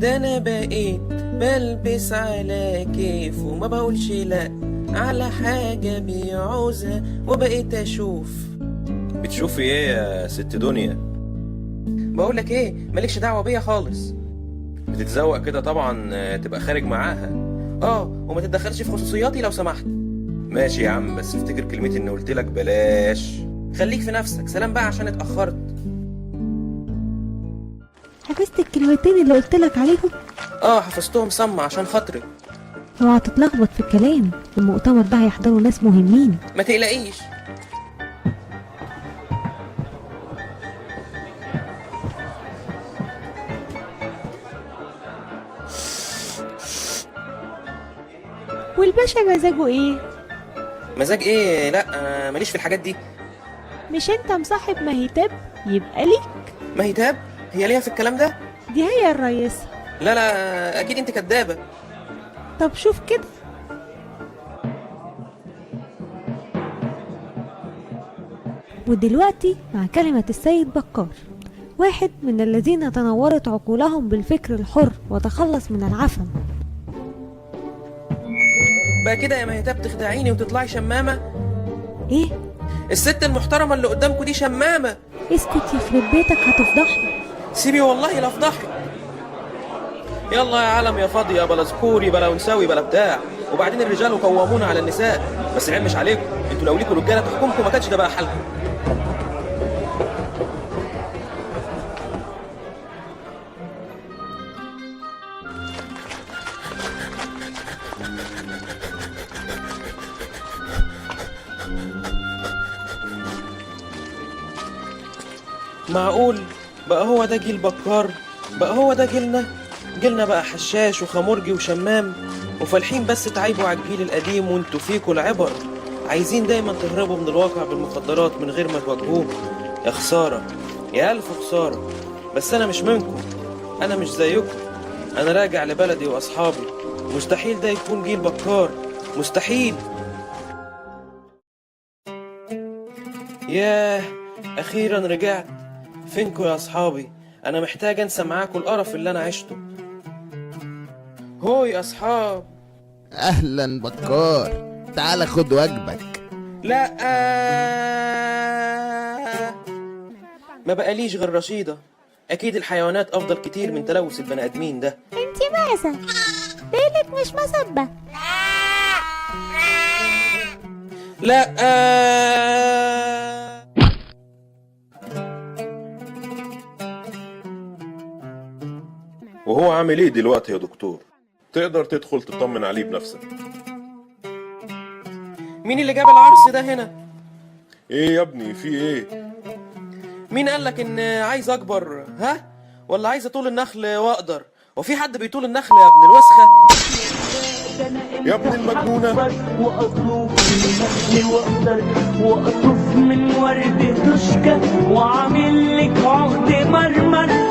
ده انا بقيت بلبس على كيف وما بقولش لا على حاجة بيعوزها، وبقيت اشوف. بتشوفي ايه يا ست دنيا؟ بقولك ايه، مالكش دعوة بيا خالص. بتتزوق كده طبعا تبقى خارج معاها. وما تتدخلش في خصوصياتي لو سمحت. ماشي يا عم، بس افتكر كلمتي اني قلت لك بلاش. خليك في نفسك. سلام بقى عشان اتأخرت. حفظت الكلمتين اللي قلتلك عليهم؟ حفظتهم صم عشان خاطري. اوعى تتلخبط في الكلام، المؤتمر ده هيحضروا ناس مهمين. ما تقلقيش. والباشا مزاجه ايه؟ مزاج ايه؟ لا ماليش في الحاجات دي. مش انت مصاحب مهيتاب؟ يبقى ليك. مهيتاب؟ هي ليها في الكلام ده؟ دي هي الرئيسة. لا اكيد انت كدابة. طب شوف كده. ودلوقتي مع كلمة السيد بكار، واحد من الذين تنورت عقولهم بالفكر الحر وتخلص من العفن. بقى كده يا مهيتاب تخدعيني وتطلعي شمامة؟ ايه؟ الست المحترمة اللي قدامكوا دي شمامة. اسكت يخرب بيتك هتفضحني. سيبي والله لا افضحك. يلا يا عالم يا فاضية، بلا ذكوري بلا ونساوي بلا بتاع. وبعدين الرجال قوامون على النساء، بس العيب مش عليكم. انتوا لو ليكوا رجالة تحكمكم ما كانش ده بقى حالكم. معقول بقى هو ده جيل بكار؟ بقى هو ده جيلنا بقى حشاش وخمرجي وشمام وفالحين بس تعيبوا على الجيل القديم، وانتوا فيكوا العبر عايزين دايما تهربوا من الواقع بالمخدرات من غير ما تواجهوه. يا خسارة، يا ألف خسارة. بس أنا مش منكم، أنا مش زيكم. أنا راجع لبلدي وأصحابي. مستحيل ده يكون جيل بكار، مستحيل. ياه، أخيرا رجعت. فينكوا يا أصحابي؟ أنا محتاج أنسى معاكوا القرف اللي أنا عشته. هو يا أصحاب. اهلا بكار، تعال خد واجبك. لا ما بقاليش غير رشيدة. أكيد الحيوانات أفضل كتير من تلوث البني آدمين ده. انت ماذا؟ ليلك مش مسبة. لا وهو عامل ايه دلوقتي يا دكتور؟ تقدر تدخل تطمن عليه بنفسك. مين اللي جاب العرس ده هنا؟ ايه يا ابني، في ايه؟ مين قالك إن عايز أكبر؟ ها؟ ولا عايز أطول النخل وأقدر؟ وفي حد بيطول النخل يا ابن الوسخة؟ يا ابن المجنونة. وأطلب من وأقدر وأطف من ورد تشكى وعامل لك عقد مرمر